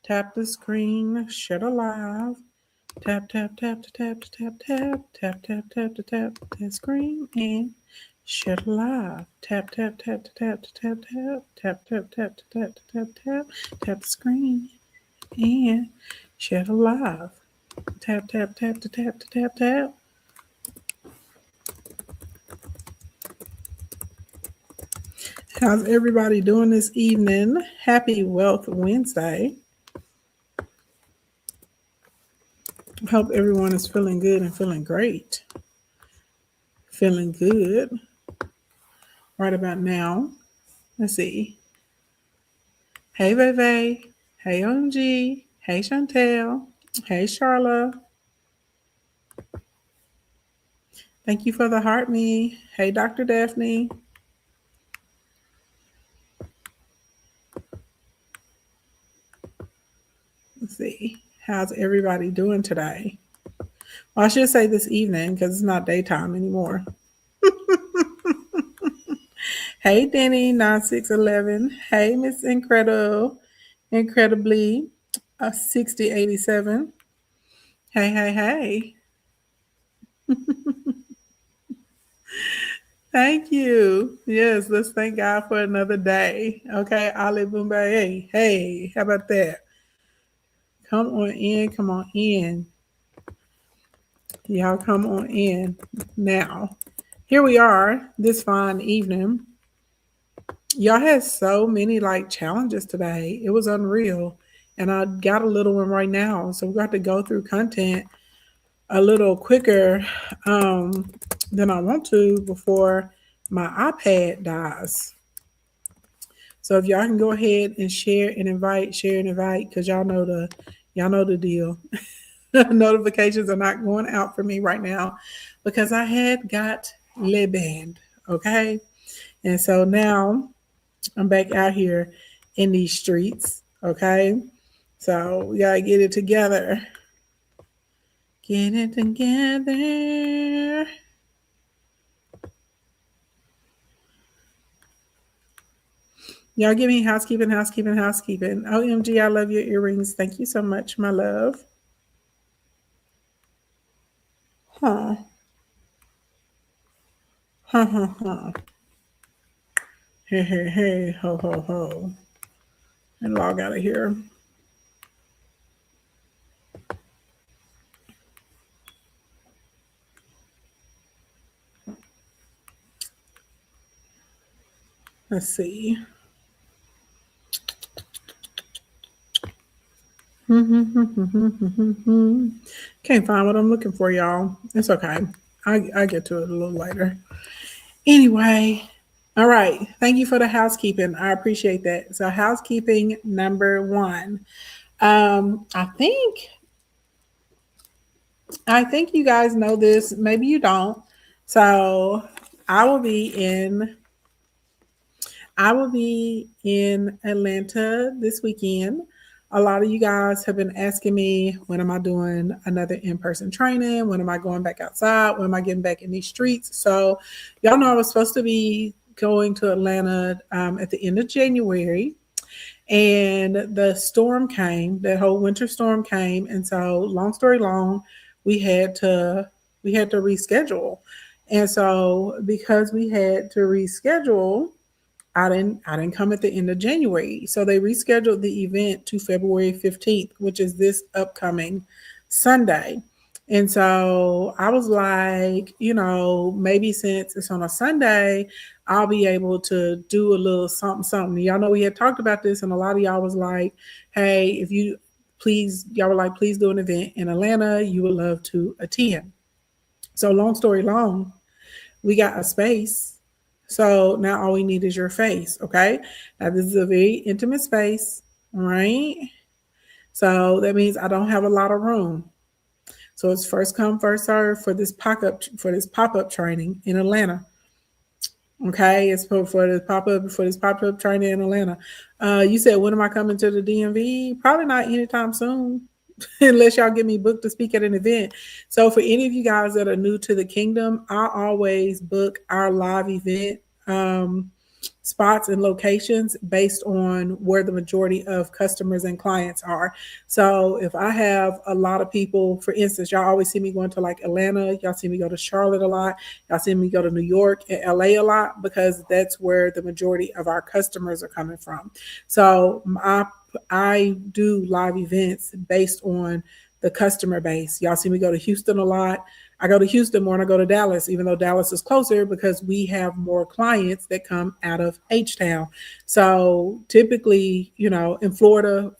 Tap the screen, share the live. Tap, tap, tap, tap, tap, tap, tap, tap, tap, tap, the screen and share the live. Tap, tap, tap, tap, tap, tap, tap, tap, tap, tap, tap, tap, tap the screen and share the live. Tap, tap, tap, tap, tap, tap. How's everybody doing this evening? Happy Wealth Wednesday. Hope everyone is feeling good and feeling great. Feeling good right about now. Let's see. Hey, Veve. Hey, OMG. Hey, Chantel. Hey, Charla. Thank you for the heart me. Hey, Dr. Daphne. Let's see. How's everybody doing today? Well, I should say this evening because it's not daytime anymore. Hey, Denny, 9611. Hey, Miss Incredibly, 6087. Hey, hey, hey. Thank you. Yes, let's thank God for another day. Okay, Ali Boomba. Hey, how about that? Come on in, come on in. Y'all come on in now. Here we are this fine evening. Y'all had so many like challenges today. It was unreal. And I got a little one right now. So we got to go through content a little quicker than I want to before my iPad dies. So if y'all can go ahead and share and invite, because y'all know the deal. Notifications are not going out for me right now because I had got le band. Okay. And so now I'm back out here in these streets. Okay. So we gotta get it together. Get it together. Y'all give me housekeeping. OMG, I love your earrings. Thank you so much, my love. Huh. Huh, huh, huh. Hey, hey, hey, ho, ho, ho. And log out of here. Let's see. Can't find what I'm looking for, y'all. It's okay. I get to it a little later. Anyway, all right. Thank you for the housekeeping. I appreciate that. So, housekeeping number one. I think you guys know this. Maybe you don't. So, I will be in Atlanta this weekend. A lot of you guys have been asking me, when am I doing another in-person training? When am I going back outside? When am I getting back in these streets? So y'all know I was supposed to be going to Atlanta at the end of January. And the storm came, that whole winter storm came. And so long story long, we had to reschedule. And so because we had to reschedule, I didn't come at the end of January. So they rescheduled the event to February 15th, which is this upcoming Sunday. And so I was like, maybe since it's on a Sunday, I'll be able to do a little something, something. Y'all know we had talked about this, and a lot of y'all was like, hey, if you y'all were like, please do an event in Atlanta. You would love to attend. So long story long, we got a space. So now all we need is your face, okay? Now this is a very intimate space, right? So that means I don't have a lot of room. So it's first come, first serve for this pop-up training in Atlanta. Okay, it's for this pop-up training in Atlanta. You said, when am I coming to the DMV? Probably not anytime soon. Unless y'all get me booked to speak at an event. So for any of you guys that are new to the kingdom, I always book our live event spots and locations based on where the majority of customers and clients are. So if I have a lot of people, for instance, y'all always see me going to like Atlanta, y'all see me go to Charlotte a lot, y'all see me go to New York and LA a lot, because that's where the majority of our customers are coming from. So I do live events based on the customer base. Y'all see me go to Houston a lot. I go to Houston more than I go to Dallas, even though Dallas is closer, because we have more clients that come out of H-Town. So typically, in Florida,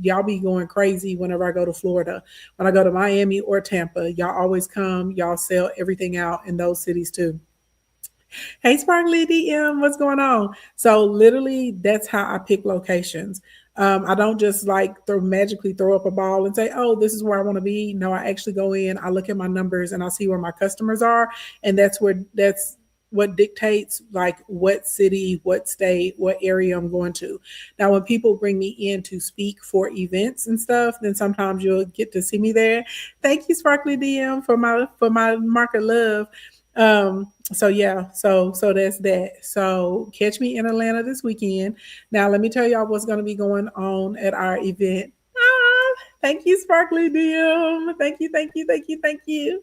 y'all be going crazy whenever I go to Florida. When I go to Miami or Tampa, y'all always come, y'all sell everything out in those cities too. Hey, Sparkly DM, what's going on? So literally, that's how I pick locations. I don't just like magically throw up a ball and say, "Oh, this is where I want to be." No, I actually go in, I look at my numbers, and I see where my customers are, and that's what dictates like what city, what state, what area I'm going to. Now, when people bring me in to speak for events and stuff, then sometimes you'll get to see me there. Thank you, Sparkly DM, for my mark of love. So yeah, so that's that. So catch me in Atlanta this weekend. Now let me tell y'all what's going to be going on at our event. Thank you, Sparkly DM. Thank you, thank you, thank you, thank you.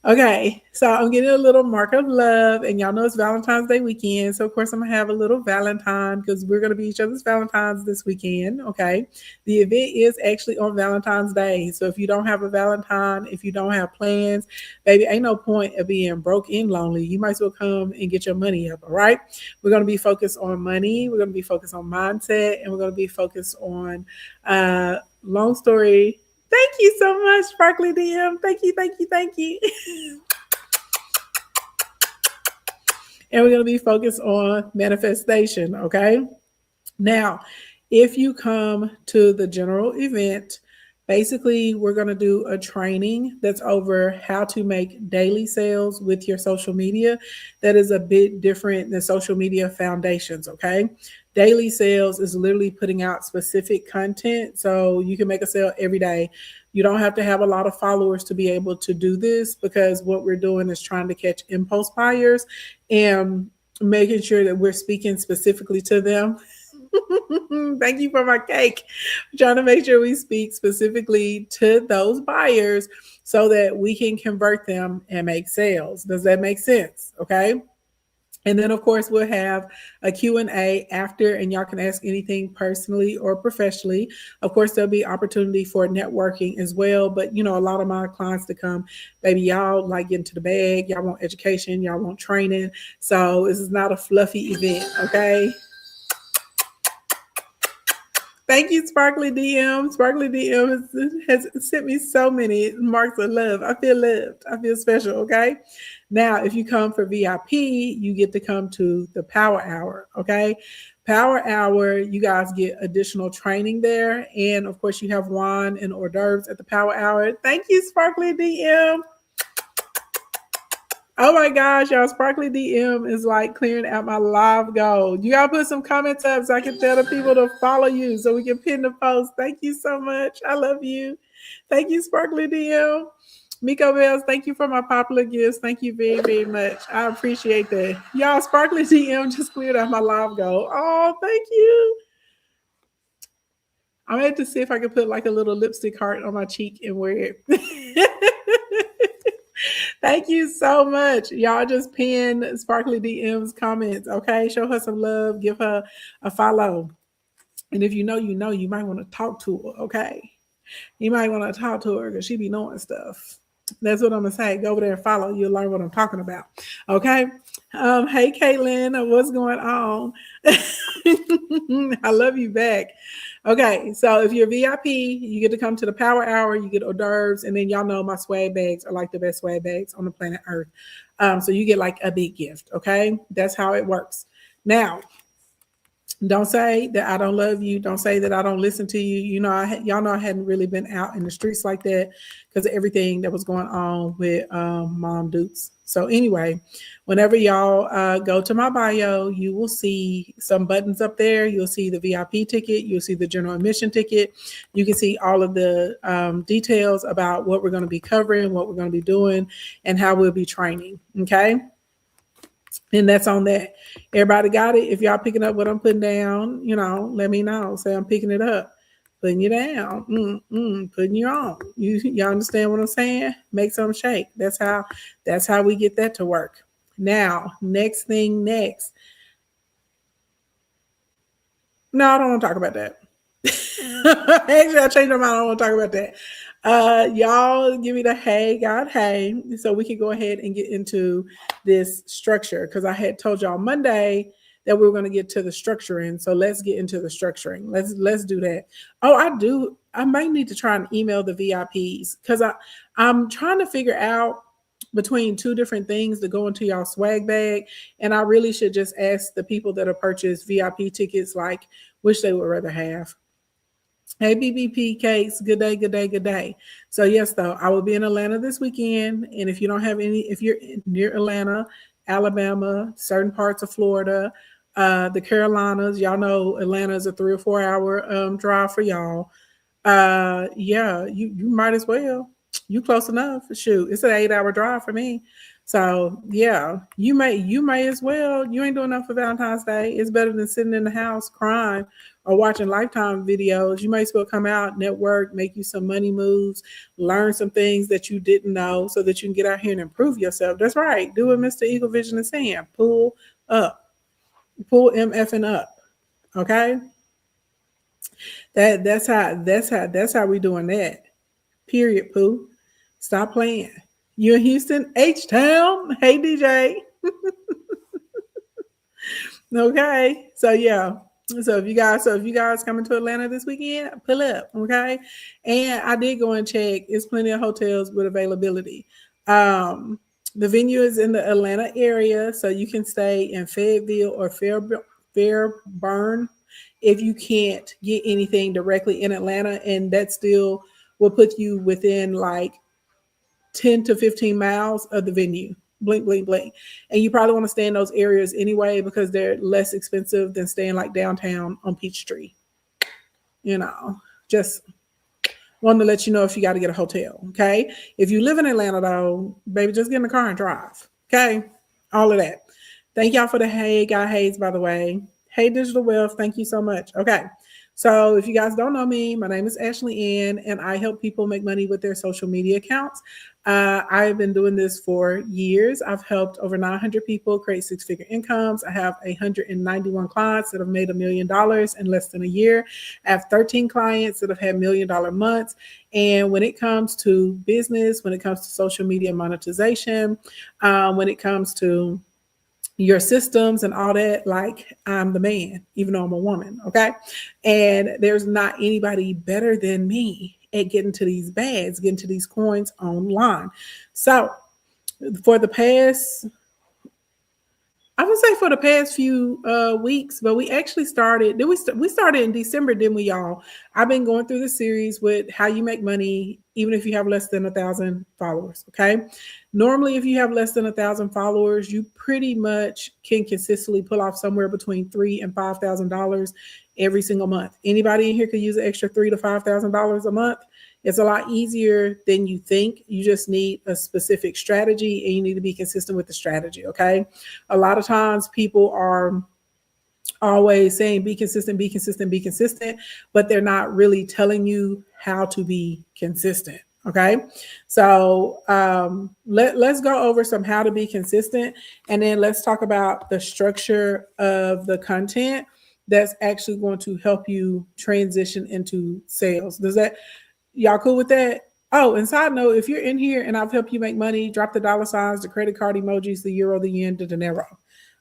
Okay, so I'm getting a little mark of love, and y'all know it's Valentine's Day weekend. So, of course, I'm going to have a little Valentine, because we're going to be each other's Valentines this weekend. Okay, the event is actually on Valentine's Day. So, if you don't have a Valentine, if you don't have plans, baby, ain't no point of being broke and lonely. You might as well come and get your money up. All right, we're going to be focused on money, we're going to be focused on mindset, and we're going to be focused on long story. Thank you so much, Sparkly DM. Thank you, thank you, thank you. And we're going to be focused on manifestation, okay? Now, if you come to the general event, basically, we're going to do a training that's over how to make daily sales with your social media. That is a bit different than social media foundations, okay? Daily sales is literally putting out specific content, so you can make a sale every day. You don't have to have a lot of followers to be able to do this, because what we're doing is trying to catch impulse buyers and making sure that we're speaking specifically to them. Thank you for my cake. I'm trying to make sure we speak specifically to those buyers so that we can convert them and make sales. Does that make sense? Okay. And then, of course, we'll have a Q&A after, and y'all can ask anything personally or professionally. Of course, there'll be opportunity for networking as well. But, a lot of my clients to come, baby, y'all like get into the bag. Y'all want education. Y'all want training. So this is not a fluffy event, okay? Thank you, Sparkly DM. Sparkly DM has sent me so many marks of love. I feel loved. I feel special, okay? Now, if you come for VIP, you get to come to the Power Hour, okay? Power Hour, you guys get additional training there. And, of course, you have wine and hors d'oeuvres at the Power Hour. Thank you, Sparkly DM. Oh my gosh, y'all, Sparkly DM is like clearing out my live goal. You gotta put some comments up so I can tell the people to follow you so we can pin the post. Thank you so much. I love you. Thank you, Sparkly DM. Miko Bells, thank you for my popular gifts. Thank you very, very much. I appreciate that. Y'all, Sparkly DM just cleared out my live goal. Oh, thank you. I'm going to have to see if I can put like a little lipstick heart on my cheek and wear it. Thank you so much. Y'all just pin Sparkly DM's comments, okay? Show her some love. Give her a follow. And if you know, you might want to talk to her, okay? You might want to talk to her because she be knowing stuff. That's what I'm going to say. Go over there and follow. You'll learn what I'm talking about, okay? Hey, Caitlin, what's going on? I love you back. Okay, so if you're VIP, you get to come to the Power Hour, you get hors d'oeuvres, and then y'all know my swag bags are like the best swag bags on the planet Earth. So you get like a big gift, okay? That's how it works. Now, don't say that I don't love you. Don't say that I don't listen to you. Y'all know I hadn't really been out in the streets like that because of everything that was going on with Mom Dukes. So anyway, whenever y'all go to my bio, you will see some buttons up there. You'll see the VIP ticket. You'll see the general admission ticket. You can see all of the details about what we're going to be covering, what we're going to be doing, and how we'll be training. Okay. And that's on that. Everybody got it. If y'all picking up what I'm putting down, let me know. Say I'm picking it up, putting you down, putting you on. You understand what I'm saying? Make some shake. That's how we get that to work. Now, next. No, I don't want to talk about that. Actually, I changed my mind. I don't want to talk about that. Y'all give me the hey, God, hey, so we can go ahead and get into this structure, because I had told y'all Monday that we were going to get to the structuring. So let's get into the structuring. Let's do that. Oh, I might need to try and email the VIPs, because I'm trying to figure out between two different things to go into y'all swag bag. And I really should just ask the people that have purchased VIP tickets, like, which they would rather have. Hey, BBP Cakes, good day, good day, good day. So yes, though, I will be in Atlanta this weekend. And if you don't have if you're near Atlanta, Alabama, certain parts of Florida, the Carolinas, y'all know Atlanta is a 3 or 4 hour drive for y'all. Yeah, you might as well. You close enough. Shoot, it's an 8 hour drive for me. So yeah, you may as well. You ain't doing enough for Valentine's Day. It's better than sitting in the house crying or watching Lifetime videos. You may as well come out, network, make you some money moves, learn some things that you didn't know, so that you can get out here and improve yourself. That's right. Do what Mr. Eagle Vision is saying. Pull up. Pull MFing up. Okay? That's how we doing that. Period, Pooh. Stop playing. You in Houston? H-Town. Hey, DJ. Okay. So yeah. So if you guys coming to Atlanta this weekend, pull up. Okay. And I did go and check. It's plenty of hotels with availability. The venue is in the Atlanta area, so you can stay in Fayetteville or Fairburn if you can't get anything directly in Atlanta, and that still will put you within like 10 to 15 miles of the venue. Blink, blink, blink. And you probably want to stay in those areas anyway, because they're less expensive than staying like downtown on Peachtree. Just wanted to let you know if you got to get a hotel. Okay. If you live in Atlanta though, baby, just get in the car and drive. Okay. All of that. Thank y'all for the hey, Guy Hayes, by the way. Hey, Digital Wealth. Thank you so much. Okay. So if you guys don't know me, my name is Ashley Ann, and I help people make money with their social media accounts. I've been doing this for years. I've helped over 900 people create six-figure incomes. I have 191 clients that have made $1 million in less than a year. I have 13 clients that have had $1 million months. And when it comes to business, when it comes to social media monetization, when it comes to your systems and all that, like, I'm the man, even though I'm a woman. Okay. And there's not anybody better than me at getting to these bags, getting to these coins online. So for the past, I would say for the past few weeks, but we actually started, we started in December, didn't we, y'all? I've been going through the series with how you make money, even if you have less than 1,000 followers, okay? Normally, if you have less than 1,000 followers, you pretty much can consistently pull off somewhere between $3,000 and $5,000 every single month. Anybody in here could use an extra $3,000 to $5,000 a month? It's a lot easier than you think. You just need a specific strategy, and you need to be consistent with the strategy, okay? A lot of times people are always saying be consistent, be consistent, be consistent, but they're not really telling you how to be consistent, okay? So let's go over some how to be consistent, and then let's talk about the structure of the content that's actually going to help you transition into sales. Does that... Y'all cool with that? Oh, and side note, if you're in here and I've helped you make money, drop the dollar signs, the credit card emojis, the euro, the yen, the dinero.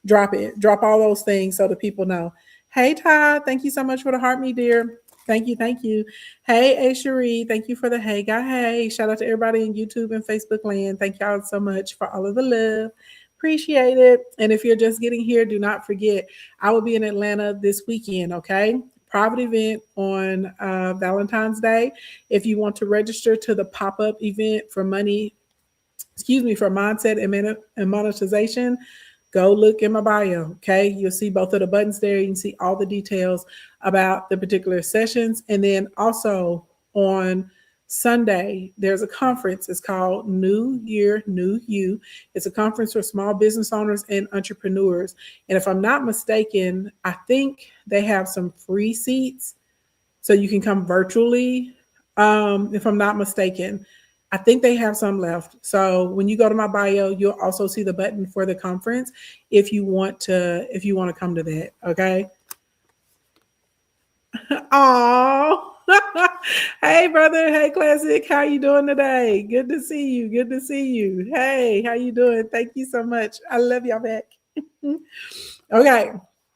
Drop it. Drop all those things so the people know. Hey, Todd, thank you so much for the heart, me dear. Thank you, thank you. Hey, A. Cherie, thank you for the hey, guy, hey. Shout out to everybody in YouTube and Facebook land. Thank y'all so much for all of the love. Appreciate it. And if you're just getting here, do not forget, I will be in Atlanta this weekend, okay? Private event on Valentine's Day. If you want to register to the pop-up event for mindset and monetization, go look in my bio, okay? You'll see both of the buttons there. You can see all the details about the particular sessions. And then also on Sunday, there's a conference. It's called New Year, New You. It's a conference for small business owners and entrepreneurs. And if I'm not mistaken, I think they have some free seats so you can come virtually. If I'm not mistaken, I think they have some left. So when you go to my bio, you'll also see the button for the conference if you want to come to that. Okay. Oh. Hey brother, hey Classic, how you doing today? Good to see you. Good to see you. Hey, how you doing? Thank you so much. I love y'all back. Okay,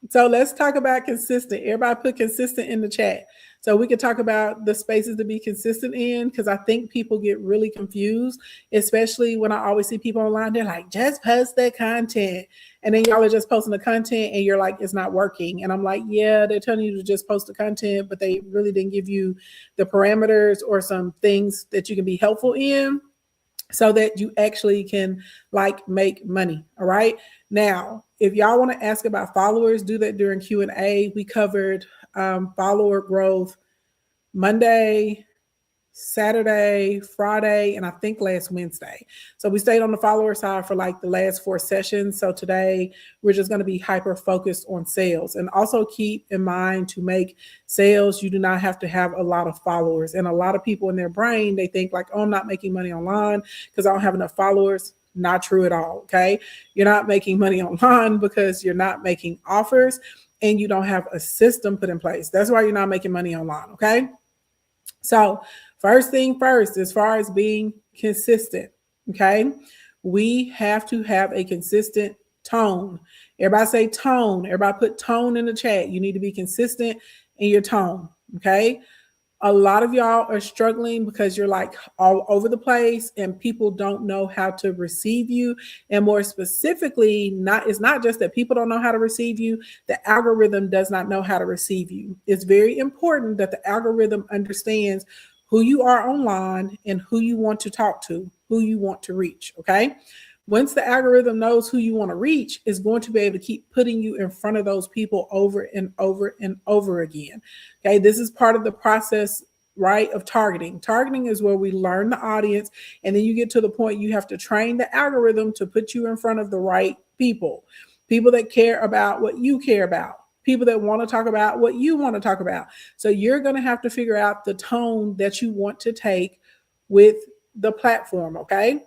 so let's talk about consistent. Everybody put consistent in the chat so we can talk about the spaces to be consistent in, because I think people get really confused, especially when I always see people online. They're like, just post the content. And then y'all are just posting the content and you're like, it's not working. And I'm like, yeah, they're telling you to just post the content, but they really didn't give you the parameters or some things that you can be helpful in so that you actually can like make money. All right. Now, if y'all want to ask about followers, do that during Q&A. We covered follower growth Monday, Saturday, Friday, and I think last Wednesday. So we stayed on the follower side for like the last 4 sessions. So today we're just going to be hyper focused on sales. And also keep in mind, to make sales, you do not have to have a lot of followers. And a lot of people in their brain, they think like, oh, I'm not making money online because I don't have enough followers. Not true at all. Okay. You're not making money online because you're not making offers and you don't have a system put in place. That's why you're not making money online. Okay. So first thing first, as far as being consistent, okay, we have to have a consistent tone. Everybody say tone. Everybody put tone in the chat. You need to be consistent in your tone, okay? A lot of y'all are struggling because you're like all over the place and people don't know how to receive you. And more specifically, it's not just that people don't know how to receive you, the algorithm does not know how to receive you. It's very important that the algorithm understands who you are online and who you want to talk to, who you want to reach, okay? Once the algorithm knows who you want to reach, it's going to be able to keep putting you in front of those people over and over and over again. Okay, this is part of the process, right, of targeting. Targeting is where we learn the audience, and then you get to the point you have to train the algorithm to put you in front of the right people, people that care about what you care about, people that want to talk about what you want to talk about. So you're going to have to figure out the tone that you want to take with the platform, okay?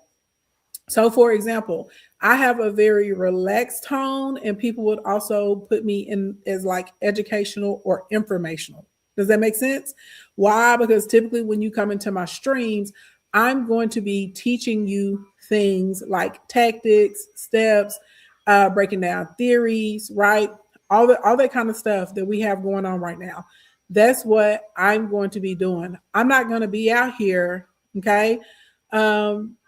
So for example, I have a very relaxed tone and people would also put me in as like educational or informational. Does that make sense? Why? Because typically when you come into my streams, I'm going to be teaching you things like tactics, steps, breaking down theories, right? All that kind of stuff that we have going on right now. That's what I'm going to be doing. I'm not going to be out here, okay?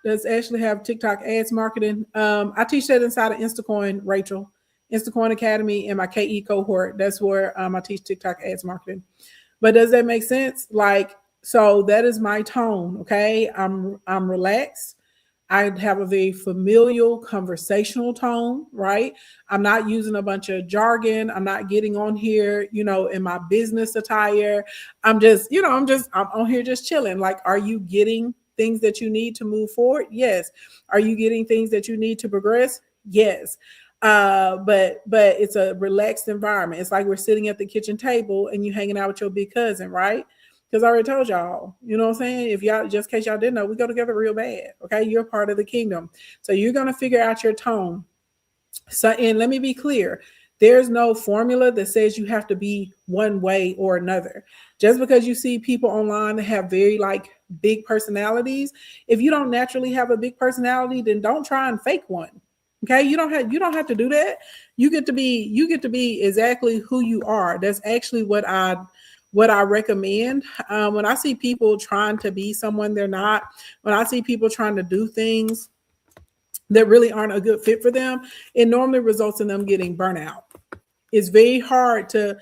Does Ashley have TikTok ads marketing? I teach that inside of Instacoin, Rachel. Instacoin Academy and my KE cohort. That's where I teach TikTok ads marketing. But does that make sense? Like, so that is my tone, okay? I'm relaxed. I have a very familial conversational tone, right? I'm not using a bunch of jargon. I'm not getting on here, in my business attire. I'm on here just chilling. Like, are you getting things that you need to move forward? Yes. Are you getting things that you need to progress? Yes. But it's a relaxed environment. It's like we're sitting at the kitchen table and you hanging out with your big cousin, right? Because I already told y'all, you know what I'm saying? If y'all, just in case y'all didn't know, we go together real bad. Okay. You're part of the kingdom. So you're going to figure out your tone. So, and let me be clear. There's no formula that says you have to be one way or another. Just because you see people online that have very like big personalities, if you don't naturally have a big personality, then don't try and fake one. Okay, you don't have to do that. You get to be exactly who you are. That's actually what I recommend. When I see people trying to be someone they're not, when I see people trying to do things that really aren't a good fit for them, it normally results in them getting burnout. It's very hard to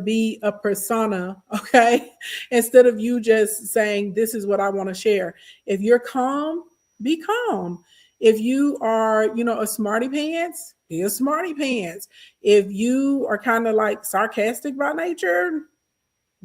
be a persona, okay? Instead of you just saying, this is what I want to share. If you're calm, be calm. If you are, a smarty pants, be a smarty pants. If you are kind of like sarcastic by nature,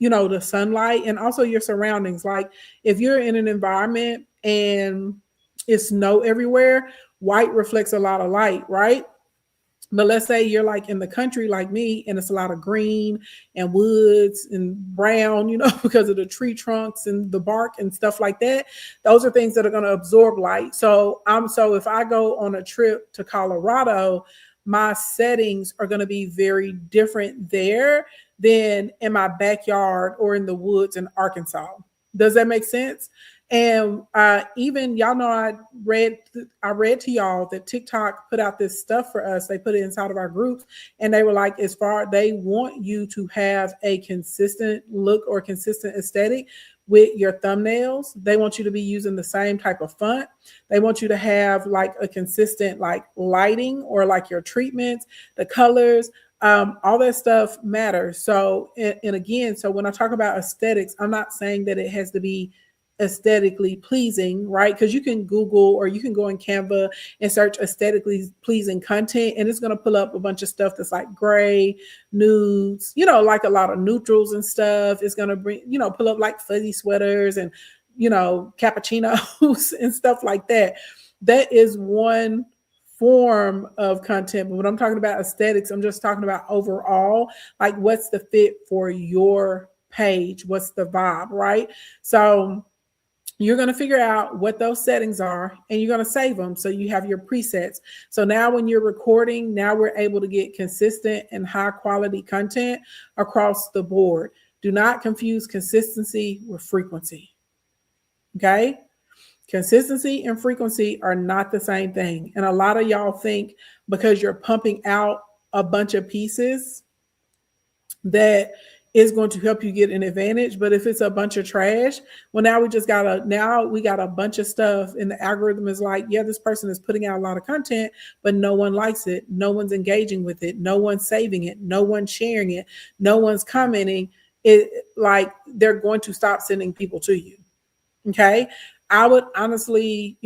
the sunlight and also your surroundings. Like if you're in an environment and it's snow everywhere, white reflects a lot of light, right? But let's say you're like in the country like me, and it's a lot of green and woods and brown, because of the tree trunks and the bark and stuff like that. Those are things that are going to absorb light. So if I go on a trip to Colorado, my settings are going to be very different there than in my backyard or in the woods in Arkansas. Does that make sense? And even y'all know I read to y'all that TikTok put out this stuff for us. They put it inside of our groups, and they were like, they want you to have a consistent look or consistent aesthetic with your thumbnails. They want you to be using the same type of font. They want you to have like a consistent like lighting or like your treatments, the colors. All that stuff matters. So, and again, so when I talk about aesthetics, I'm not saying that it has to be aesthetically pleasing, right? Because you can Google or you can go in Canva and search aesthetically pleasing content, and it's going to pull up a bunch of stuff that's like gray, nudes, like a lot of neutrals and stuff. It's going to bring, pull up like fuzzy sweaters and, cappuccinos and stuff like that. That is one form of content. But when I'm talking about aesthetics, I'm just talking about overall, like what's the fit for your page? What's the vibe, right? So you're going to figure out what those settings are, and you're going to save them. So you have your presets. So now when you're recording, now we're able to get consistent and high quality content across the board. Do not confuse consistency with frequency. Okay. Consistency and frequency are not the same thing. And a lot of y'all think because you're pumping out a bunch of pieces that is going to help you get an advantage. But if it's a bunch of trash, well, now we got a bunch of stuff, and the algorithm is like, yeah, this person is putting out a lot of content, but no one likes it. No one's engaging with it. No one's saving it. No one's sharing it. No one's commenting. It, like, they're going to stop sending people to you. Okay. I would honestly,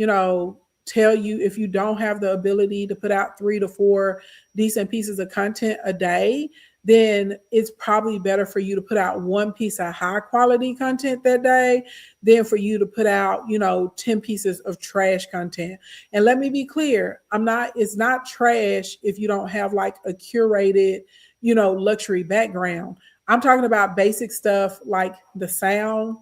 tell you, if you don't have the ability to put out 3 to 4 decent pieces of content a day, then it's probably better for you to put out one piece of high quality content that day than for you to put out, 10 pieces of trash content. And let me be clear, it's not trash if you don't have like a curated, luxury background. I'm talking about basic stuff like the sound,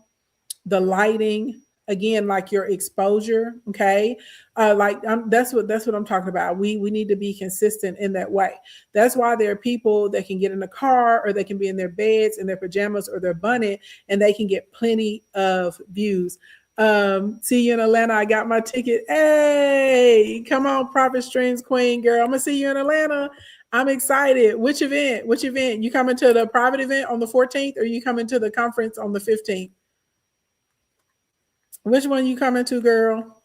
the lighting, again, like your exposure. Okay. That's what I'm talking about. We need to be consistent in that way. That's why there are people that can get in the car, or they can be in their beds, in their pajamas, or their bonnet, and they can get plenty of views. See you in Atlanta. I got my ticket. Hey, come on, Profit Streams Queen, girl. I'm gonna see you in Atlanta. I'm excited. Which event? You coming to the private event on the 14th, or you coming to the conference on the 15th? Which one you coming to, girl?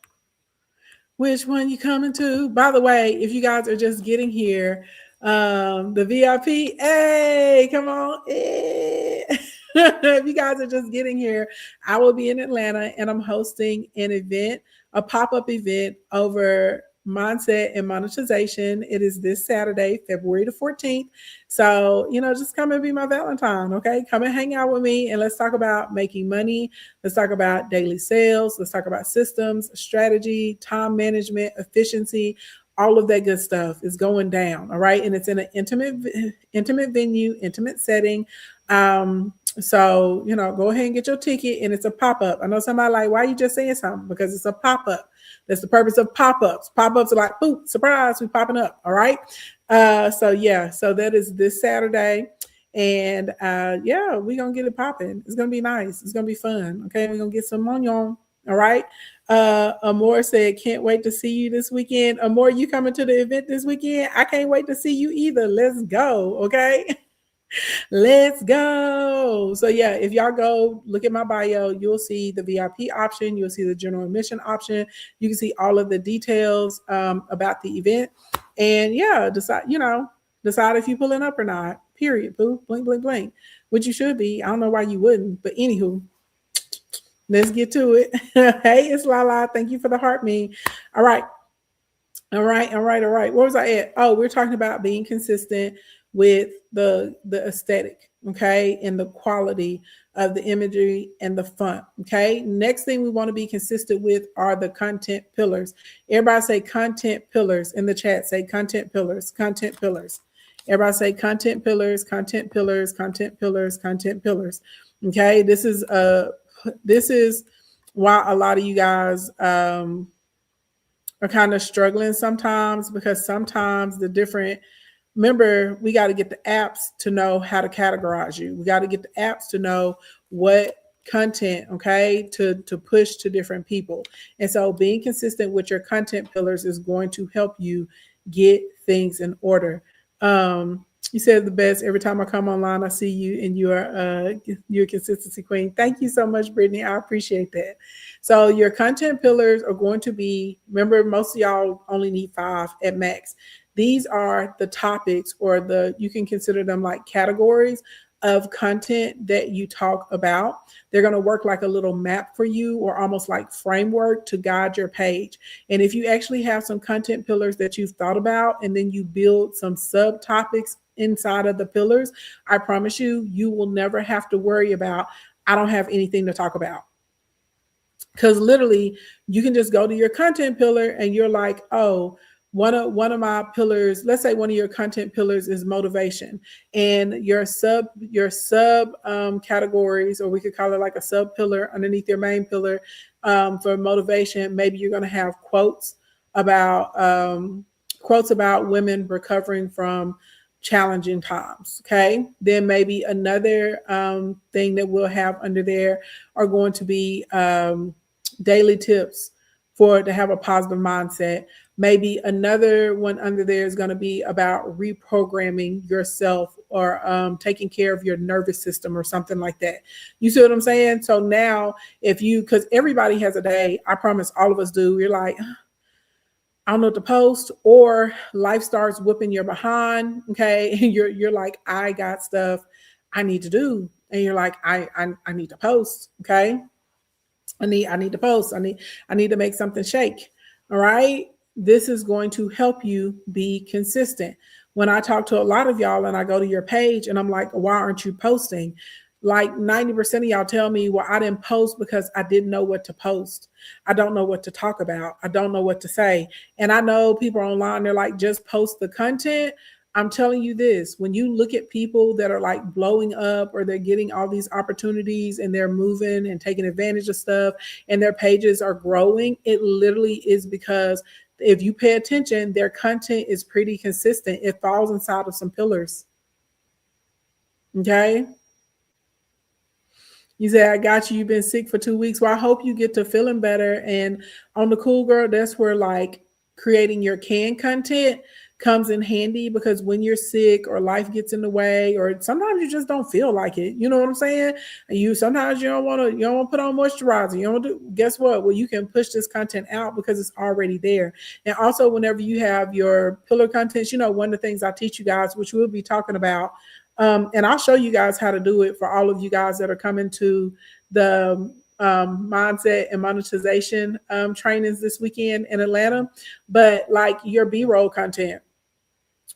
Which one you coming to? By the way, if you guys are just getting here, the VIP, hey, come on. Hey. If you guys are just getting here, I will be in Atlanta, and I'm hosting an event, a pop-up event over mindset and monetization. It is this Saturday, February the 14th. So, just come and be my Valentine. Okay. Come and hang out with me, and let's talk about making money. Let's talk about daily sales. Let's talk about systems, strategy, time management, efficiency. All of that good stuff is going down. All right. And it's in an intimate venue, intimate setting. So, go ahead and get your ticket, and it's a pop-up. I know somebody like, why are you just saying something? Because it's a pop-up. That's the purpose of pop-ups. Pop-ups are like, boom, surprise, we popping up. All right. So that is this Saturday. And we're going to get it popping. It's going to be nice. It's going to be fun. Okay. We're going to get some mignon. All right. Amor said, can't wait to see you this weekend. Amor, you coming to the event this weekend? I can't wait to see you either. Let's go. Okay. Let's go. So yeah, if y'all go look at my bio, you'll see the VIP option. You'll see the general admission option. You can see all of the details about the event. And yeah, decide if you pulling up or not. Period. Boo. Blink, blink, blink. Which you should be. I don't know why you wouldn't. But anywho, let's get to it. Hey, it's Lala. Thank you for the heart me. All right. Where was I at? Oh, we're talking about being consistent with the aesthetic, okay, and the quality of the imagery and the font. Okay. Next thing we want to be consistent with are the content pillars. Everybody say content pillars in the chat. Say content pillars, content pillars. Everybody say content pillars, content pillars, content pillars, content pillars. Okay. This is why a lot of you guys are kind of struggling sometimes, because sometimes the different, remember, we got to get the apps to know how to categorize you. We got to get the apps to know what content, okay, to push to different people. And so being consistent with your content pillars is going to help you get things in order. You said the best. Every time I come online, I see you, and you're a consistency queen. Thank you so much, Brittany. I appreciate that. So your content pillars are going to be, remember, most of y'all only need 5 at max. These are the topics, or you can consider them like categories of content that you talk about. They're going to work like a little map for you, or almost like framework to guide your page. And if you actually have some content pillars that you've thought about, and then you build some subtopics inside of the pillars, I promise you, you will never have to worry about, I don't have anything to talk about. Because literally you can just go to your content pillar and you're like, oh, one of my pillars, let's say one of your content pillars is motivation, and your sub categories, or we could call it like a sub pillar underneath your main pillar, for motivation. Maybe you're going to have quotes about women recovering from challenging times. Okay. Then maybe another thing that we'll have under there are going to be daily tips to have a positive mindset. Maybe another one under there is going to be about reprogramming yourself, or taking care of your nervous system, or something like that. You see what I'm saying? So now because everybody has a day, I promise all of us do. You're like, I don't know what to post, or life starts whipping your behind. Okay. And you're like, I got stuff I need to do. And you're like, I need to post. Okay. I need to post. I need to make something shake. All right. This is going to help you be consistent. When I talk to a lot of y'all and I go to your page and I'm like, why aren't you posting? Like 90% of y'all tell me, well, I didn't post because I didn't know what to post. I don't know what to talk about. I don't know what to say. And I know people online, they're like, just post the content. I'm telling you this, when you look at people that are like blowing up, or they're getting all these opportunities and they're moving and taking advantage of stuff, and their pages are growing, it literally is because if you pay attention, their content is pretty consistent. It falls inside of some pillars. Okay. You say, I got you. You've been sick for 2 weeks. Well, I hope you get to feeling better. And on the Cool Girl, that's where like creating your canned content comes in handy, because when you're sick or life gets in the way, or sometimes you just don't feel like it, you know what I'm saying? And sometimes you don't want to put on moisturizer. You don't guess what? Well, you can push this content out because it's already there. And also, whenever you have your pillar contents, one of the things I teach you guys, which we'll be talking about, and I'll show you guys how to do it for all of you guys that are coming to the mindset and monetization trainings this weekend in Atlanta. But like your B-roll content,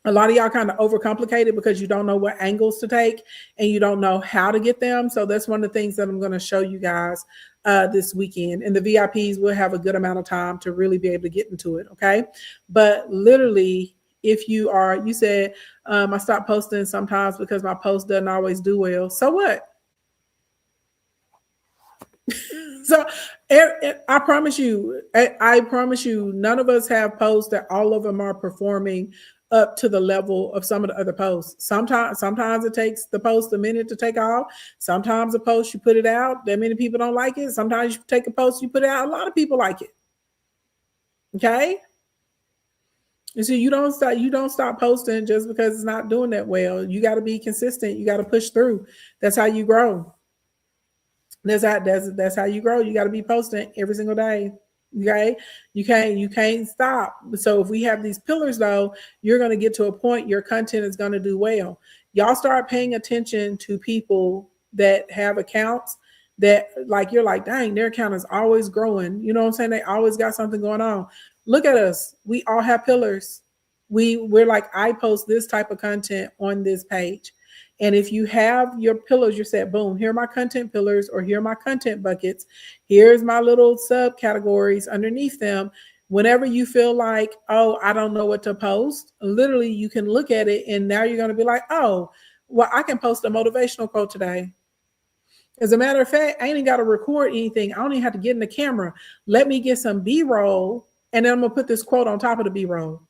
a lot of y'all kind of overcomplicate it because you don't know what angles to take and you don't know how to get them. So that's one of the things that I'm going to show you guys this weekend. And the VIPs will have a good amount of time to really be able to get into it. Okay. But literally, if you said, I stopped posting sometimes because my post doesn't always do well. So what? So I promise you, none of us have posts that all of them are performing up to the level of some of the other posts. Sometimes it takes the post a minute to take off. Sometimes a post, you put it out, that many people don't like it. Sometimes you take a post, you put it out, a lot of people like it. Okay. And so you don't stop posting just because it's not doing that well. You got to be consistent. You got to push through. That's how you grow. That's how you grow. You got to be posting every single day. Okay. You can't stop. So if we have these pillars though, you're going to get to a point your content is going to do well. Y'all start paying attention to people that have accounts that like, you're like, dang, their account is always growing. You know what I'm saying? They always got something going on. Look at us. We all have pillars. We're like, I post this type of content on this page. And if you have your pillars, you said, boom, here are my content pillars, or here are my content buckets. Here's my little subcategories underneath them. Whenever you feel like, oh, I don't know what to post, literally you can look at it and now you're going to be like, oh, well, I can post a motivational quote today. As a matter of fact, I ain't even got to record anything. I don't even have to get in the camera. Let me get some B-roll, and then I'm going to put this quote on top of the B-roll.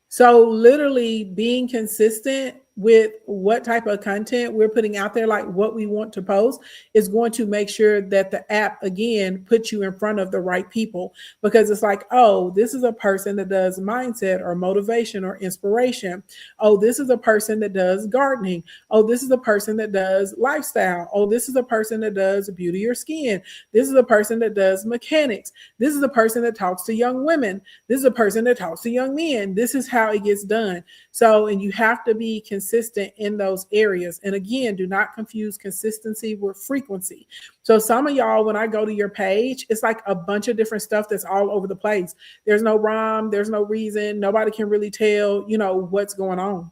So literally being consistent with what type of content we're putting out there, like what we want to post, is going to make sure that the app, again, puts you in front of the right people, because it's like, oh, this is a person that does mindset or motivation or inspiration. Oh, this is a person that does gardening. Oh, this is a person that does lifestyle. Oh, this is a person that does beauty or skin. This is a person that does mechanics. This is a person that talks to young women. This is a person that talks to young men. This is how it gets done. So, and you have to be consistent in those areas. And again, do not confuse consistency with frequency. So some of y'all, when I go to your page, it's like a bunch of different stuff that's all over the place. There's no rhyme, there's no reason. Nobody can really tell, what's going on.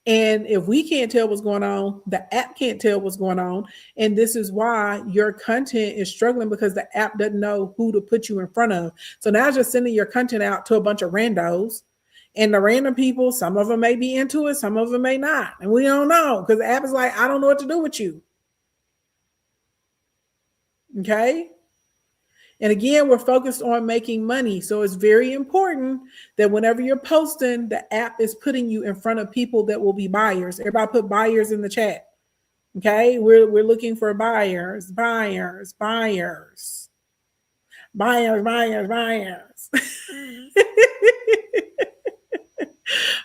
And if we can't tell what's going on, the app can't tell what's going on. And this is why your content is struggling, because the app doesn't know who to put you in front of. So now it's just sending your content out to a bunch of randos. And the random people, some of them may be into it, some of them may not. And we don't know, because the app is like, I don't know what to do with you. Okay? And again, we're focused on making money. So it's very important that whenever you're posting, the app is putting you in front of people that will be buyers. Everybody put buyers in the chat. Okay? We're looking for buyers.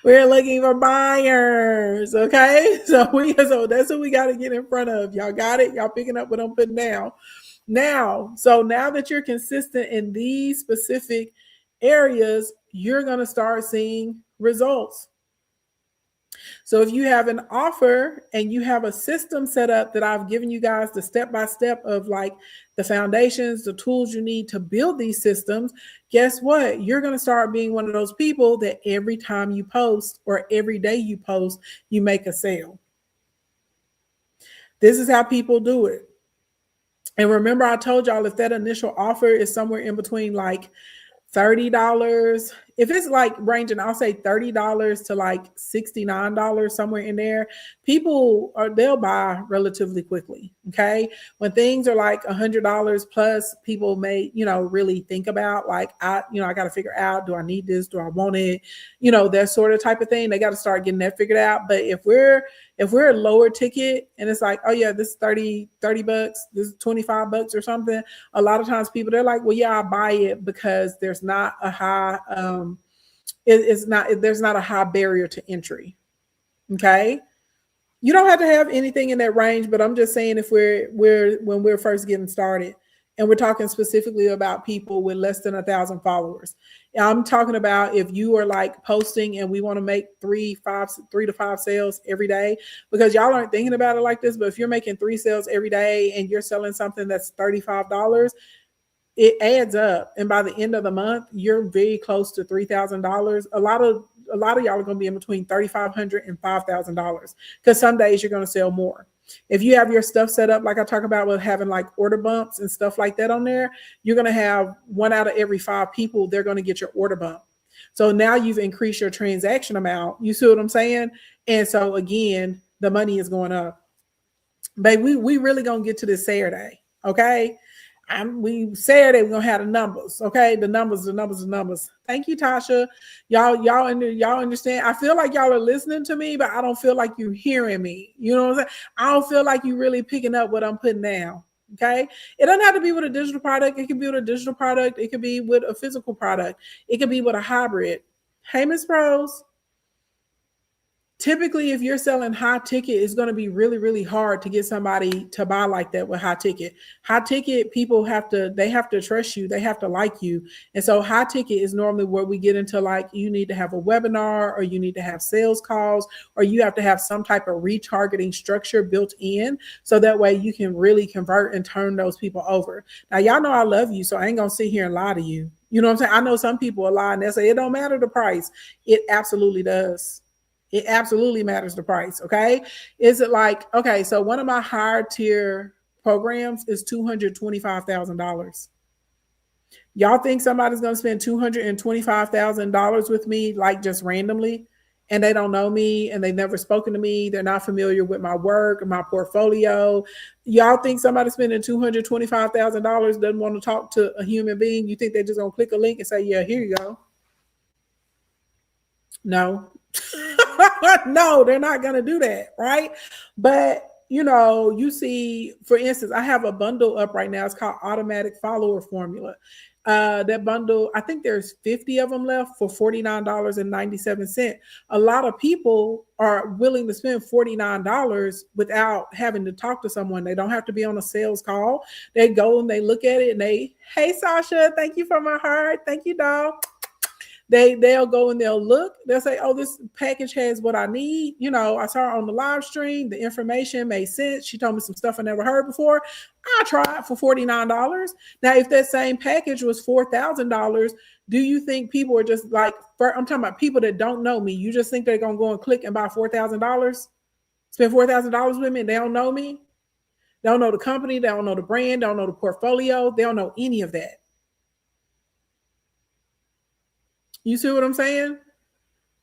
We're looking for buyers. Okay. So that's what we got to get in front of. Y'all got it? Y'all picking up what I'm putting down? Now that you're consistent in these specific areas, you're going to start seeing results. So if you have an offer and you have a system set up that I've given you guys the step-by-step of like the foundations, the tools you need to build these systems, guess what? You're going to start being one of those people that every time you post or every day you post, you make a sale. This is how people do it. And remember, I told y'all, if that initial offer is somewhere in between like $30, if it's like ranging, I'll say $30 to like $69, somewhere in there, they'll buy relatively quickly. Okay. When things are like $100 plus, people may, really think about like, I got to figure out, do I need this? Do I want it? That sort of type of thing. They got to start getting that figured out. But if we're a lower ticket and it's like, oh yeah, this is 30 bucks, this is 25 bucks or something. A lot of times people, they're like, well, yeah, I'll buy it, because there's not a high, there's not a high barrier to entry. Okay. You don't have to have anything in that range, but I'm just saying, if when we're first getting started, and we're talking specifically about people with less than 1,000 followers. I'm talking about if you are like posting and we want to make 3 to 5 sales every day, because y'all aren't thinking about it like this. But if you're making 3 sales every day and you're selling something that's $35, it adds up. And by the end of the month, you're very close to $3,000. A lot of y'all are going to be in between $3,500 and $5,000, because some days you're going to sell more. If you have your stuff set up, like I talk about with having like order bumps and stuff like that on there, you're going to have 1 out of every 5 people, they're going to get your order bump. So now you've increased your transaction amount. You see what I'm saying? And so again, the money is going up. Babe, we really going to get to this Saturday. Okay. We Saturday, we're going to have the numbers. Okay. The numbers. Thank you, Tasha. Y'all understand. I feel like y'all are listening to me, but I don't feel like you're hearing me. You know what I'm saying? I don't feel like you're really picking up what I'm putting down. Okay. It doesn't have to be with a digital product. It could be with a digital product. It could be with a physical product. It could be with a hybrid. Hey, Miss Pros. Typically, if you're selling high ticket, it's going to be really, really hard to get somebody to buy like that with high ticket. High ticket, people have to trust you. They have to like you. And so high ticket is normally where we get into like, you need to have a webinar, or you need to have sales calls, or you have to have some type of retargeting structure built in. So that way you can really convert and turn those people over. Now, y'all know I love you, so I ain't going to sit here and lie to you. You know what I'm saying? I know some people are lying. They say it don't matter the price. It absolutely does. It absolutely matters the price. Okay. Is it like, okay, so one of my higher tier programs is $225,000. Y'all think somebody's going to spend $225,000 with me, like just randomly, and they don't know me and they've never spoken to me? They're not familiar with my work and my portfolio. Y'all think somebody spending $225,000 doesn't want to talk to a human being? You think they're just going to click a link and say, yeah, here you go? No. No, they're not going to do that, right? But you know, you see, for instance, I have a bundle up right now. It's called Automatic Follower Formula. That bundle, I think there's 50 of them left for $49.97. A lot of people are willing to spend $49 without having to talk to someone. They don't have to be on a sales call. They go and they look at it and they, hey, Sasha, thank you for my heart. Thank you, dog. They'll go and they'll look, they'll say, oh, this package has what I need. You know, I saw her on the live stream, the information made sense. She told me some stuff I never heard before. I tried for $49. Now, if that same package was $4,000, do you think people are just like, I'm talking about people that don't know me. You just think they're going to go and click and buy $4,000, spend $4,000 with me, and they don't know me? They don't know the company. They don't know the brand. They don't know the portfolio. They don't know any of that. You see what I'm saying?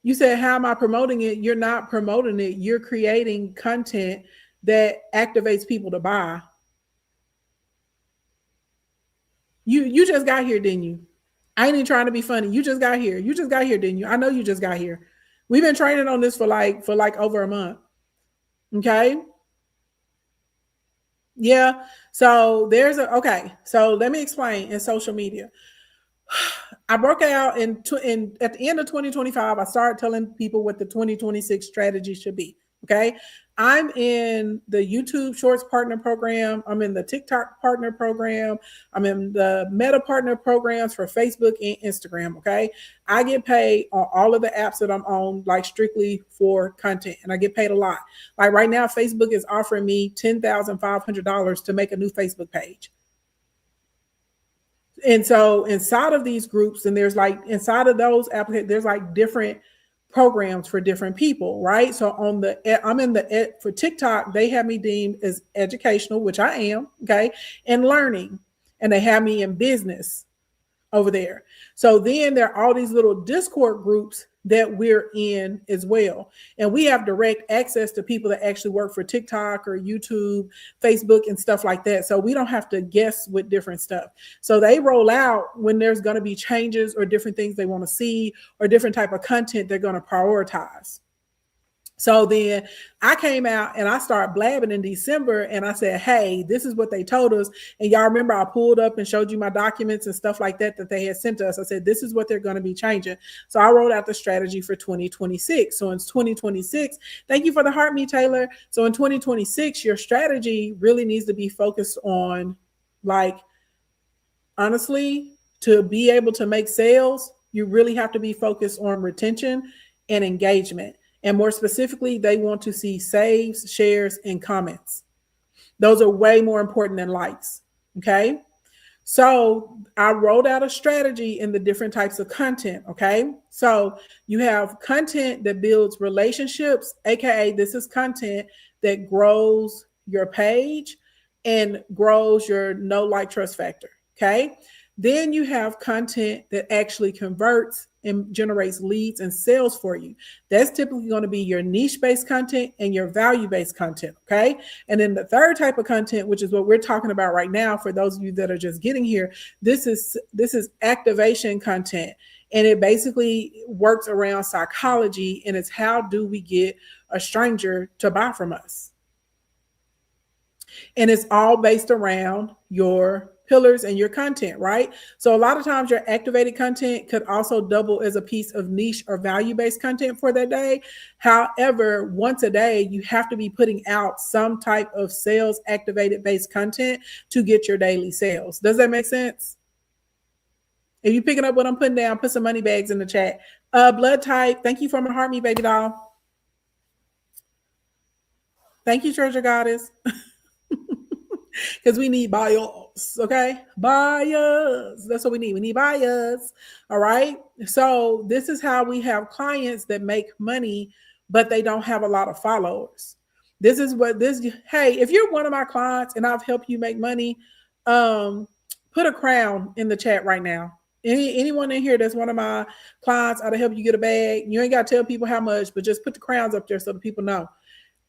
You said, how am I promoting it? You're not promoting it. You're creating content that activates people to buy. You just got here, didn't you? I ain't even trying to be funny. You just got here. You just got here, didn't you? I know you just got here. We've been training on this for like over a month. Okay. Yeah. So okay. So let me explain in social media. I broke out at the end of 2025. I started telling people what the 2026 strategy should be. Okay. I'm in the YouTube Shorts Partner Program. I'm in the TikTok Partner Program. I'm in the Meta Partner Programs for Facebook and Instagram. Okay. I get paid on all of the apps that I'm on, like strictly for content, and I get paid a lot. Like right now, Facebook is offering me $10,500 to make a new Facebook page. And so inside of these groups, and there's like inside of those applicants, there's like different programs for different people, right? So I'm in the for TikTok, they have me deemed as educational, which I am, okay, and learning, and they have me in business over there. So then there are all these little Discord groups that we're in as well. And we have direct access to people that actually work for TikTok or YouTube, Facebook, and stuff like that. So we don't have to guess with different stuff. So they roll out when there's going to be changes or different things they want to see or different type of content they're going to prioritize. So then I came out and I started blabbing in December, and I said, hey, this is what they told us. And y'all remember I pulled up and showed you my documents and stuff like that they had sent to us. I said, this is what they're going to be changing. So I wrote out the strategy for 2026. So in 2026, thank you for the heart, me, Taylor. So in 2026, your strategy really needs to be focused on, like, honestly, to be able to make sales, you really have to be focused on retention and engagement. And more specifically, they want to see saves, shares, and comments. Those are way more important than likes. Okay. So I wrote out a strategy in the different types of content. Okay. So you have content that builds relationships, AKA this is content that grows your page and grows your know, like, trust factor. Okay. Then you have content that actually converts and generates leads and sales for you. That's typically going to be your niche-based content and your value-based content, okay? And then the third type of content, which is what we're talking about right now, for those of you that are just getting here, this is activation content. And it basically works around psychology, and it's how do we get a stranger to buy from us? And it's all based around your pillars and your content, right? So a lot of times your activated content could also double as a piece of niche or value-based content for that day. However, once a day, you have to be putting out some type of sales activated based content to get your daily sales. Does that make sense? If you picking up what I'm putting down, put some money bags in the chat. Blood type, thank you for my heart, me baby doll. Thank you, Treasure Goddess. Because we need bio. Okay, buyers. That's what we need. We need buyers. All right. So this is how we have clients that make money, but they don't have a lot of followers. This is what this. Hey, if you're one of my clients and I've helped you make money, um, put a crown in the chat right now. Anyone in here that's one of my clients, I'll help you get a bag. You ain't got to tell people how much, but just put the crowns up there so the people know.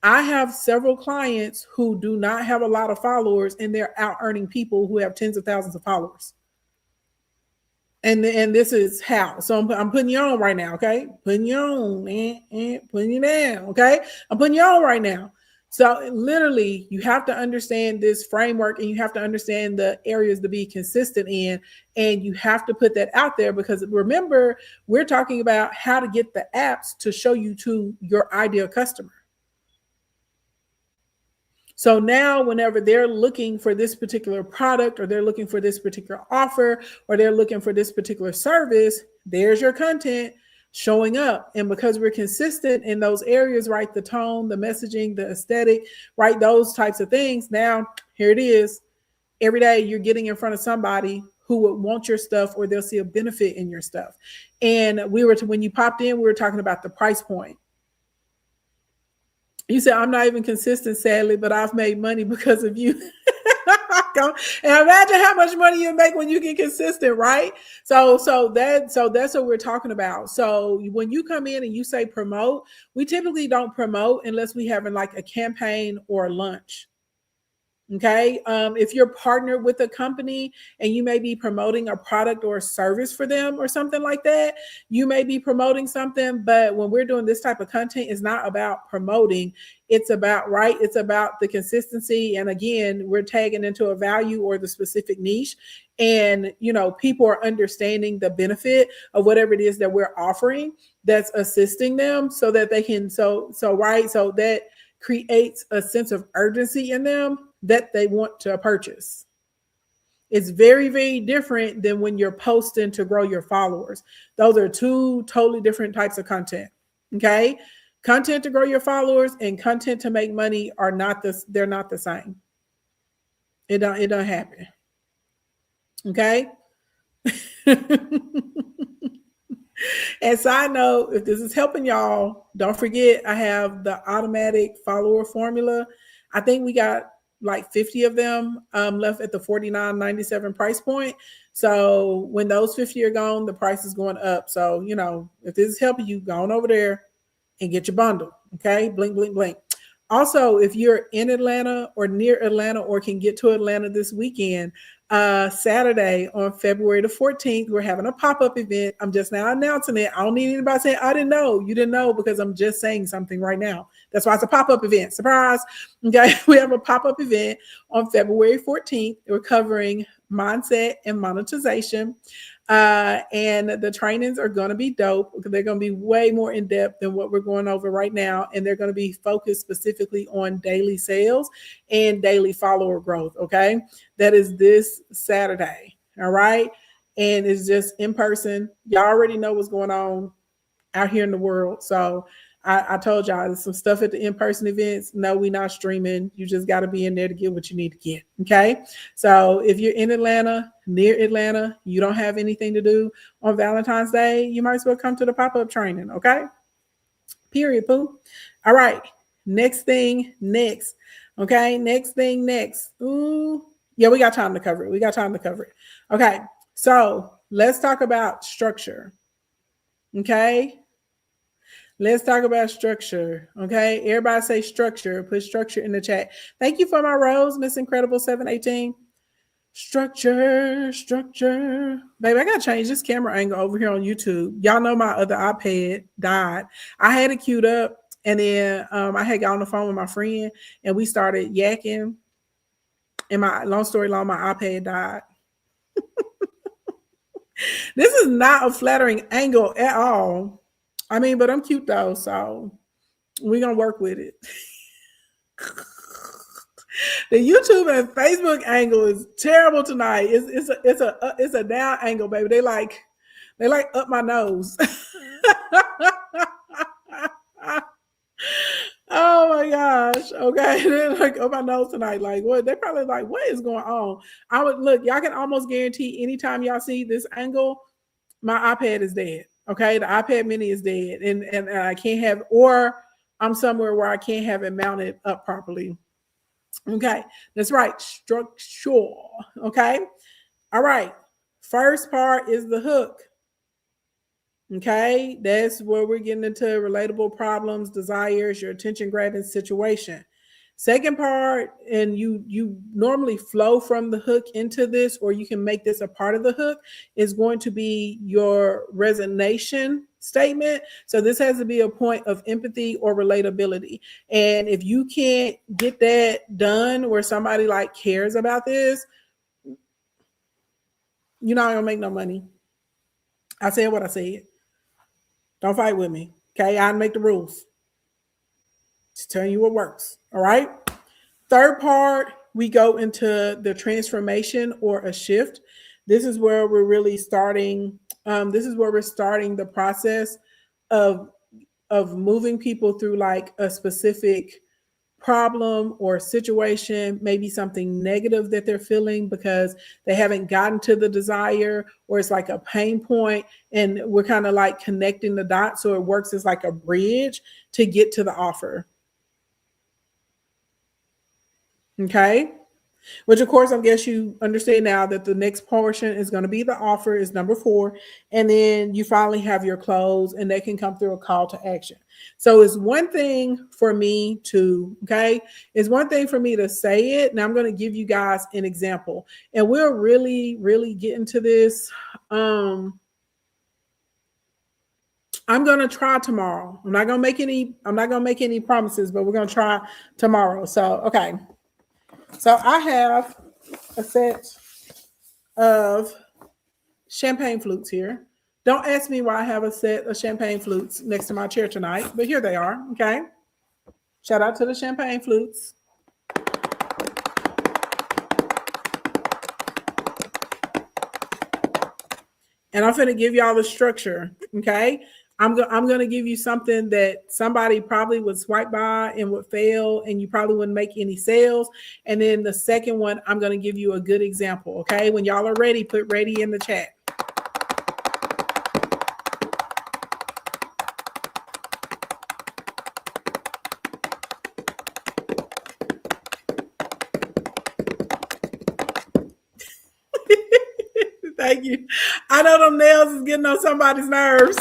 I have several clients who do not have a lot of followers and they're out earning people who have tens of thousands of followers. And this is how. So I'm putting you on right now, okay? Putting you on, putting you down, okay? I'm putting you on right now. So literally, you have to understand this framework and you have to understand the areas to be consistent in, and you have to put that out there because remember, we're talking about how to get the apps to show you to your ideal customer. So now whenever they're looking for this particular product or they're looking for this particular offer or they're looking for this particular service, there's your content showing up. And because we're consistent in those areas, right? The tone, the messaging, the aesthetic, right? Those types of things. Now, here it is. Every day you're getting in front of somebody who would want your stuff or they'll see a benefit in your stuff. And when you popped in, we were talking about the price point. You said, I'm not even consistent, sadly, but I've made money because of you. And imagine how much money you make when you get consistent, right? So that's what we're talking about. So when you come in and you say promote, we typically don't promote unless we have like a campaign or a lunch. Okay. If you're partnered with a company and you may be promoting a product or a service for them or something like that, you may be promoting something. But when we're doing this type of content, it's not about promoting. It's about, right? It's about the consistency. And again, we're tagging into a value or the specific niche. And, people are understanding the benefit of whatever it is that we're offering that's assisting them so that they can, so that creates a sense of urgency in them that they want to purchase. It's very, very different than when you're posting to grow your followers. Those are two totally different types of content. Okay. Content to grow your followers and content to make money they're not the same. It don't happen. Okay. And side note, if this is helping y'all, don't forget I have the automatic follower formula. I think we got like 50 of them left at the $49.97 price point. So when those 50 are gone, the price is going up. So, if this is helping you, go on over there and get your bundle. Okay. Blink, blink, blink. Also, if you're in Atlanta or near Atlanta or can get to Atlanta this weekend, Saturday on February the 14th, we're having a pop-up event. I'm just now announcing it. I don't need anybody saying, I didn't know. You didn't know because I'm just saying something right now. That's why it's a pop-up event. Surprise. Okay. We have a pop-up event on February 14th. We're covering mindset and monetization. And the trainings are going to be dope because they're going to be way more in depth than what we're going over right now. And they're going to be focused specifically on daily sales and daily follower growth. Okay. That is this Saturday. All right. And it's just in person. Y'all already know what's going on out here in the world. So I told y'all there's some stuff at the in-person events. No, we're not streaming. You just got to be in there to get what you need to get. Okay. So if you're in Atlanta, near Atlanta, you don't have anything to do on Valentine's Day, you might as well come to the pop-up training. Okay. Period. Pooh. All right. Next thing next. Okay. Next thing next. Ooh. Yeah, we got time to cover it. Okay. So let's talk about structure. Okay. Let's talk about structure. Okay. Everybody say structure. Put structure in the chat. Thank you for my rose, Miss Incredible 718. Structure. Baby, I got to change this camera angle over here on YouTube. Y'all know my other iPad died. I had it queued up and then I had got on the phone with my friend and we started yakking. And long story long, my iPad died. This is not a flattering angle at all. I mean, but I'm cute though, so we're gonna work with it. The YouTube and Facebook angle is terrible tonight. It's a down angle, baby. They like up my nose. Oh my gosh. Okay. Then like on my nose tonight. Like what they probably like, what is going on? I would look, y'all can almost guarantee anytime y'all see this angle, my iPad is dead. Okay. The iPad mini is dead. And I can't have or I'm somewhere where I can't have it mounted up properly. Okay. That's right. Structure. Okay. All right. First part is the hook. Okay, that's where we're getting into relatable problems, desires, your attention grabbing situation. Second part, and you normally flow from the hook into this, or you can make this a part of the hook, is going to be your resignation statement. So this has to be a point of empathy or relatability. And if you can't get that done where somebody like cares about this, you're not gonna make no money. I said what I said. Don't fight with me. Okay, I make the rules. Just telling you what works. All right. Third part, we go into the transformation or a shift. This is where we're really starting. This is where we're starting the process of moving people through like a specific problem or situation, maybe something negative that they're feeling because they haven't gotten to the desire, or it's like a pain point, and we're kind of like connecting the dots so it works as like a bridge to get to the offer. Okay. Which, of course, I guess you understand now that the next portion is going to be the offer, is number 4. And then you finally have your close, and they can come through a call to action. So it's one thing for me to, okay, it's one thing for me to say it. Now I'm going to give you guys an example. And we'll really, really get into this. I'm going to try tomorrow. I'm not going to make any promises, but we're going to try tomorrow. So, okay. So I have a set of champagne flutes here. Don't ask me why I have a set of champagne flutes next to my chair tonight, but here they are. Okay. Shout out to the champagne flutes. And I'm going to give y'all the structure. Okay. I'm going to give you something that somebody probably would swipe by and would fail, and you probably wouldn't make any sales. And then the second one, I'm going to give you a good example. Okay. When y'all are ready, put ready in the chat. Thank you. I know them nails is getting on somebody's nerves.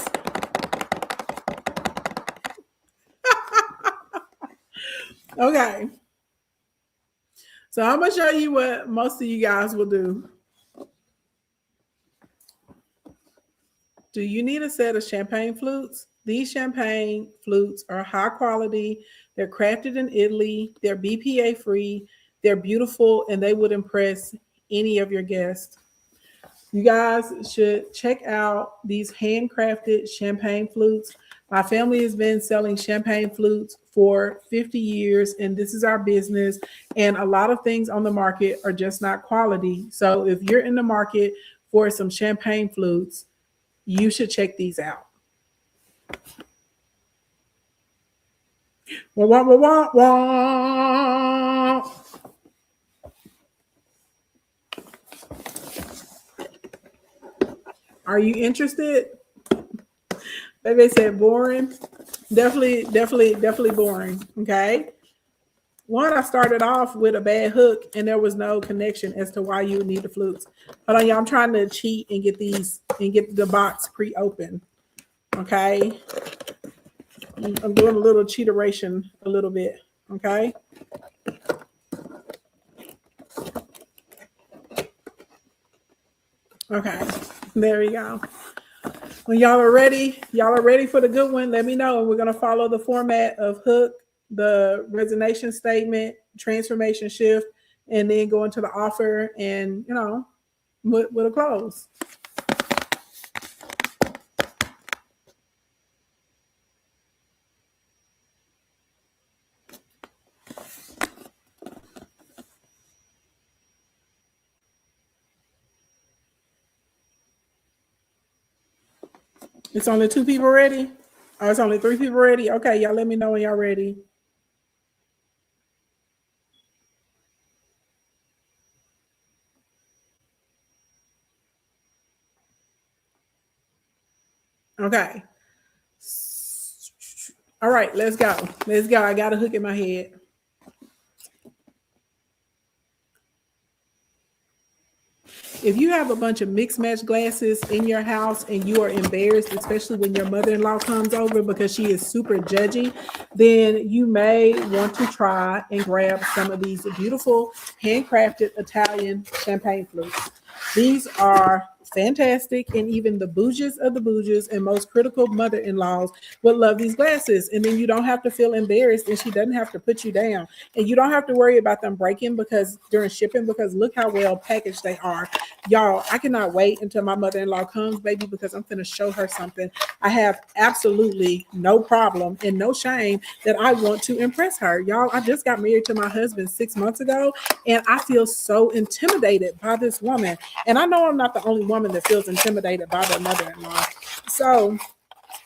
Okay. So I'm going to show you what most of you guys will do. Do you need a set of champagne flutes? These champagne flutes are high quality. They're crafted in Italy. They're BPA free. They're beautiful, and they would impress any of your guests. You guys should check out these handcrafted champagne flutes. My family has been selling champagne flutes for 50 years, and this is our business. And a lot of things on the market are just not quality. So if you're in the market for some champagne flutes, you should check these out. Wah, wah, wah, wah, wah. Are you interested? They said boring. Definitely boring. Okay. One, I started off with a bad hook, and there was no connection as to why you would need the flutes. Hold on, y'all. I'm trying to cheat and get these and get the box pre-open. Okay. I'm doing a little cheateration a little bit. Okay. Okay. There we go. When y'all are ready for the good one, let me know. And we're going to follow the format of hook, the resignation statement, transformation shift, and then go into the offer and, with a close. It's only 2 people ready? Oh, it's only 3 people ready? Okay, y'all let me know when y'all ready. Okay. All right, let's go. Let's go. I got a hook in my head. If you have a bunch of mixed match glasses in your house and you are embarrassed, especially when your mother-in-law comes over because she is super judgy, then you may want to try and grab some of these beautiful handcrafted Italian champagne flutes. These are fantastic, and even the bouges of the bouges and most critical mother-in-laws would love these glasses. And then you don't have to feel embarrassed, and she doesn't have to put you down, and you don't have to worry about them breaking because during shipping, because look how well packaged they are. Y'all, I cannot wait until my mother-in-law comes, baby, because I'm going to show her something. I have absolutely no problem and no shame that I want to impress her. Y'all, I just got married to my husband 6 months ago, and I feel so intimidated by this woman. And I know I'm not the only woman that feels intimidated by their mother-in-law. So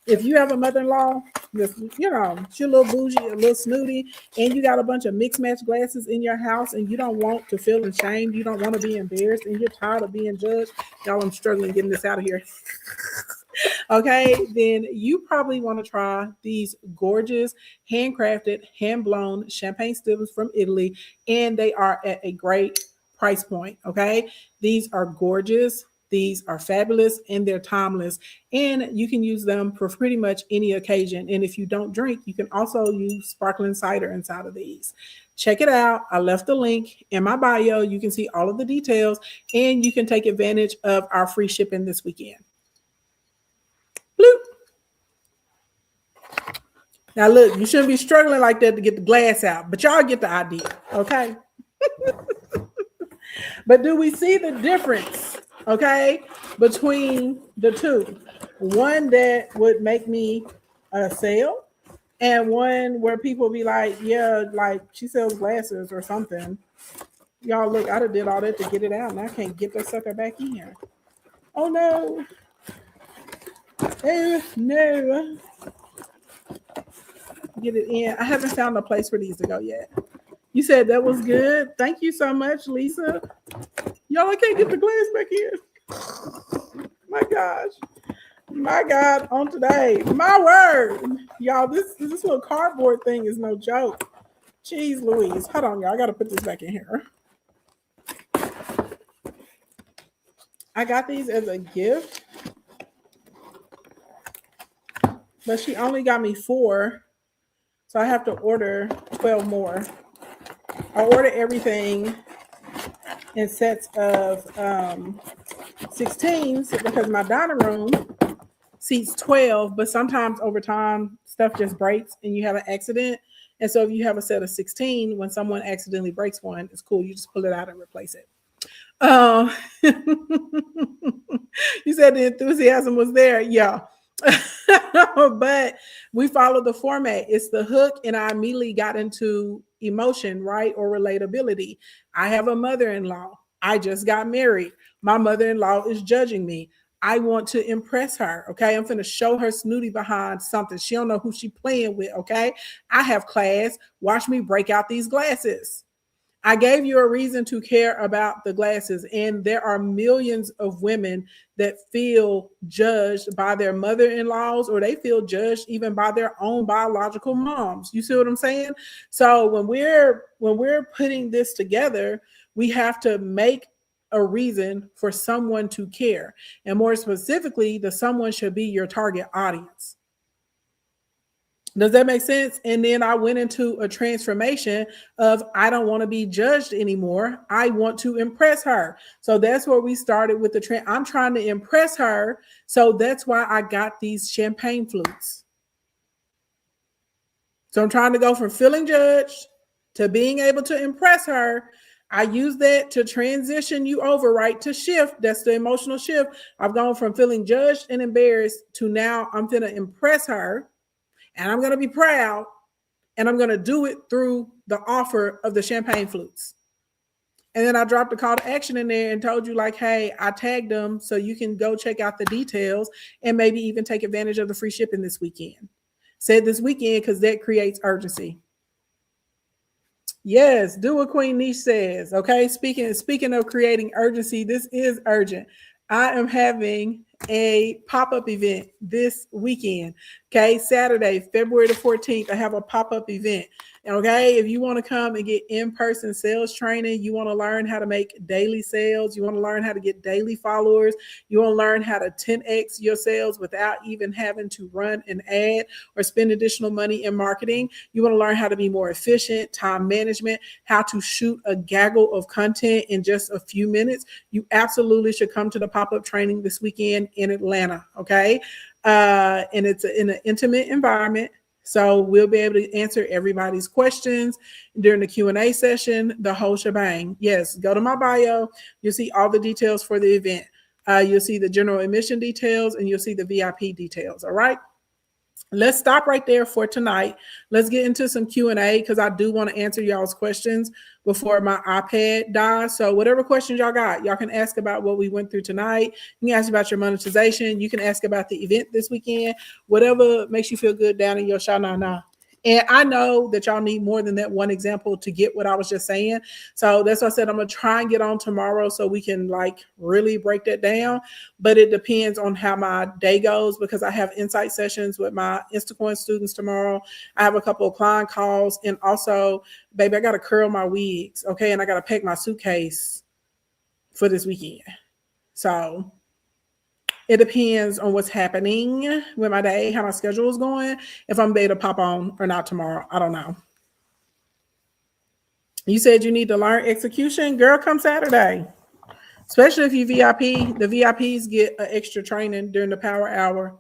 if you have a mother-in-law, she's a little bougie, a little snooty, and you got a bunch of mixed match glasses in your house and you don't want to feel ashamed, you don't want to be embarrassed, and you're tired of being judged, y'all, I'm struggling getting this out of here. Okay, then you probably want to try these gorgeous handcrafted, hand-blown champagne stills from Italy, and they are at a great price point. Okay, these are gorgeous. These are fabulous and they're timeless, and you can use them for pretty much any occasion. And if you don't drink, you can also use sparkling cider inside of these. Check it out. I left the link in my bio. You can see all of the details, and you can take advantage of our free shipping this weekend. Bloop. Now, look, you shouldn't be struggling like that to get the glass out, but y'all get the idea, okay? But do we see the difference, okay, between the two? One that would make me sell, and one where people be like, yeah, like she sells glasses or something. Y'all, look, I done did all that to get it out, and I can't get that sucker back in here. Oh, no. Oh, no. Get it in. I haven't found a place for these to go yet. You said that was good. Thank you so much, Lisa. Y'all, I can't get the glass back here. My gosh. My God, on today. My word. Y'all, this little cardboard thing is no joke. Jeez Louise. Hold on, y'all. I got to put this back in here. I got these as a gift, but she only got me 4. So I have to order 12 more. I order everything in sets of 16s because my dining room seats 12, but sometimes over time stuff just breaks and you have an accident. And so if you have a set of 16, when someone accidentally breaks one, it's cool. You just pull it out and replace it. You said the enthusiasm was there. Yeah. But we follow the format. It's the hook, and I immediately got into emotion, right? Or relatability. I have a mother-in-law. I just got married. My mother-in-law is judging me. I want to impress her. Okay. I'm going to show her snooty behind something. She don't know who she playing with. Okay. I have class. Watch me break out these glasses. I gave you a reason to care about the glasses, and there are millions of women that feel judged by their mother-in-laws, or they feel judged even by their own biological moms. You see what I'm saying? So when we're putting this together, we have to make a reason for someone to care, and more specifically, the someone should be your target audience. Does that make sense? And then I went into a transformation of I don't want to be judged anymore. I want to impress her. So that's where we started with the trend. I'm trying to impress her. So that's why I got these champagne flutes. So I'm trying to go from feeling judged to being able to impress her. I use that to transition you over, right? To shift. That's the emotional shift. I've gone from feeling judged and embarrassed to now I'm going to impress her. And I'm going to be proud, and I'm going to do it through the offer of the champagne flutes. And then I dropped a call to action in there and told you, like, hey, I tagged them so you can go check out the details and maybe even take advantage of the free shipping this weekend. Said this weekend because that creates urgency. Yes, do what Queen Niche says. Okay, speaking of creating urgency, this is urgent. I am having a pop-up event this weekend. Okay, Saturday, February the 14th, I have a pop-up event. Okay, if you want to come and get in-person sales training, you want to learn how to make daily sales, you want to learn how to get daily followers, you want to learn how to 10x your sales without even having to run an ad or spend additional money in marketing. You want to learn how to be more efficient, time management, how to shoot a gaggle of content in just a few minutes. You absolutely should come to the pop-up training this weekend in Atlanta. Okay, and it's in an intimate environment. So we'll be able to answer everybody's questions during the Q&A session, the whole shebang. Yes, go to my bio. You'll see all the details for the event. You'll see the general admission details and you'll see the VIP details. All right. Let's stop right there for tonight. Let's get into some Q&A because I do want to answer y'all's questions before my iPad dies. So whatever questions y'all got, y'all can ask about what we went through tonight. You can ask about your monetization. You can ask about the event this weekend. Whatever makes you feel good down in your sha-na-na. And I know that y'all need more than that one example to get what I was just saying. So that's why I said I'm going to try and get on tomorrow so we can like really break that down. But it depends on how my day goes because I have insight sessions with my Instacoin students tomorrow. I have a couple of client calls. And also, baby, I got to curl my wigs. Okay. And I got to pack my suitcase for this weekend. So it depends on what's happening with my day, how my schedule is going, if I'm able to pop on or not tomorrow. I don't know. You said you need to learn execution. Girl, come Saturday. Especially if you VIP. The VIPs get an extra training during the power hour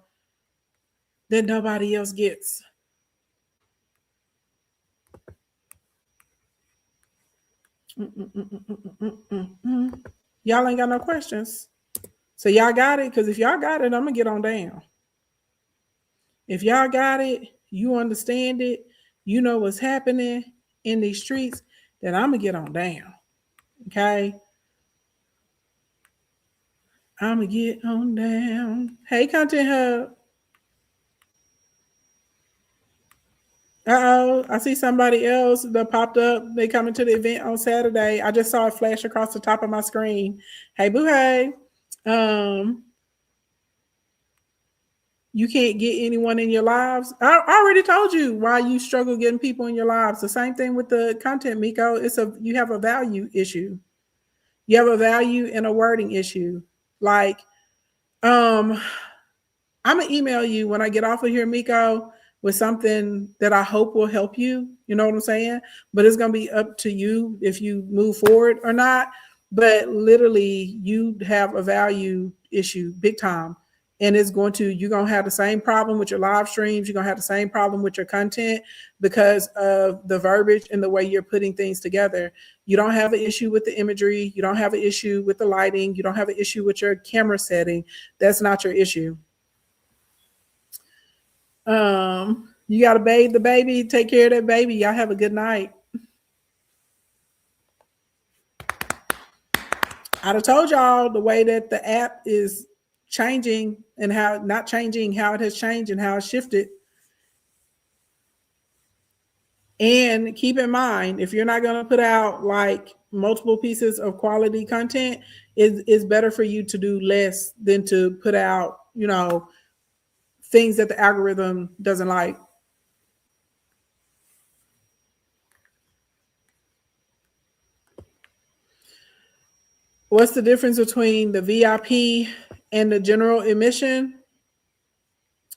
that nobody else gets. Y'all ain't got no questions. So y'all got it? Because if y'all got it, I'm going to get on down. If y'all got it, you understand it, you know what's happening in these streets, then I'm going to get on down. Okay? I'm going to get on down. Hey, Content Hub. Uh-oh, I see somebody else that popped up. They coming to the event on Saturday. I just saw it flash across the top of my screen. Hey, boo, hey. You can't get anyone in your lives. I already told you why you struggle getting people in your lives. The same thing with the content, Miko. You have a value issue. You have a value and a wording issue. Like, I'm gonna email you when I get off of here, Miko, with something that I hope will help you. You know what I'm saying? But it's gonna be up to you if you move forward or not. But literally, you have a value issue, big time. And you're going to have the same problem with your live streams. You're going to have the same problem with your content because of the verbiage and the way you're putting things together. You don't have an issue with the imagery. You don't have an issue with the lighting. You don't have an issue with your camera setting. That's not your issue. You got to bathe the baby, take care of that baby. Y'all have a good night. I'd have told y'all the way that the app is changing and how not changing, how it has changed and how it shifted. And keep in mind, if you're not going to put out like multiple pieces of quality content, it's better for you to do less than to put out, things that the algorithm doesn't like. What's the difference between the VIP and the general admission?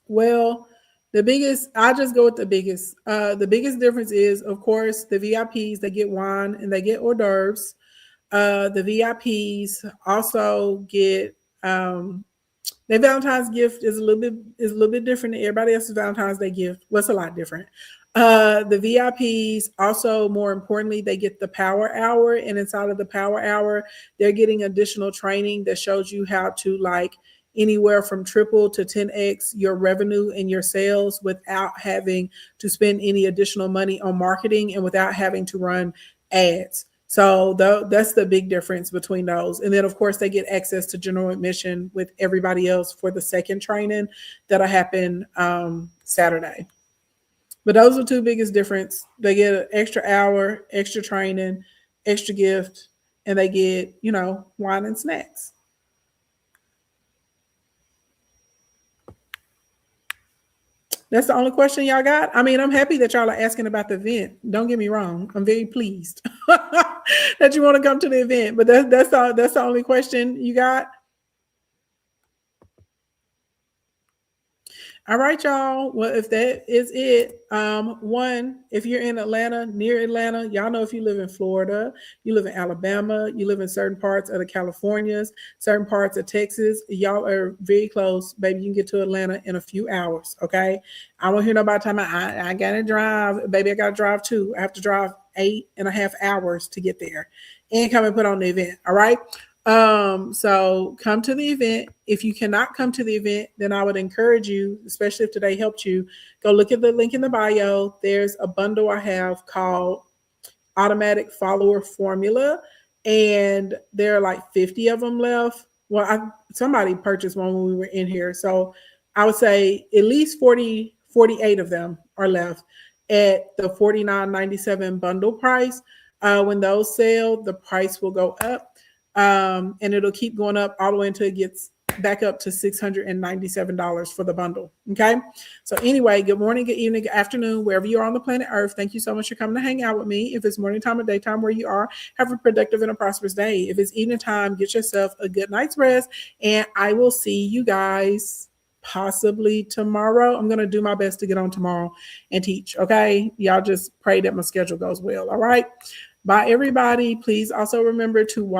Well, I'll just go with the biggest. The biggest difference is, of course, the VIPs, they get wine and they get hors d'oeuvres. The VIPs also get their Valentine's gift is a little bit different than everybody else's Valentine's Day gift. Well, it's a lot different. The VIPs also, more importantly, they get the power hour, and inside of the power hour, they're getting additional training that shows you how to like anywhere from triple to 10x your revenue and your sales without having to spend any additional money on marketing and without having to run ads. So that's the big difference between those. And then, of course, they get access to general admission with everybody else for the second training that'll happen Saturday. But those are two biggest difference. They get an extra hour, extra training, extra gift, and they get, wine and snacks. That's the only question y'all got. I mean, I'm happy that y'all are asking about the event. Don't get me wrong. I'm very pleased that you want to come to the event. But that's the only question you got. All right, y'all. Well, if that is it, one, if you're in Atlanta, near Atlanta, y'all know if you live in Florida, you live in Alabama, you live in certain parts of the Californias, certain parts of Texas, y'all are very close. Baby, you can get to Atlanta in a few hours. Okay. I won't hear nobody talking about I gotta drive. Baby, I gotta drive too. I have to drive 8.5 hours to get there and come and put on the event. All right. So come to the event. If you cannot come to the event, then I would encourage you, especially if today helped you, go look at the link in the bio. There's a bundle I have called Automatic Follower Formula, and there are like 50 of them left. Well, somebody purchased one when we were in here. So I would say at least 48 of them are left at the $49.97 bundle price. When those sell, the price will go up. And it'll keep going up all the way until it gets back up to $697 for the bundle. Okay. So anyway, good morning, good evening, good afternoon, wherever you are on the planet Earth. Thank you so much for coming to hang out with me. If it's morning time or daytime where you are, have a productive and a prosperous day. If it's evening time, get yourself a good night's rest, and I will see you guys possibly tomorrow. I'm going to do my best to get on tomorrow and teach. Okay. Y'all just pray that my schedule goes well. All right. Bye, everybody. Please also remember to watch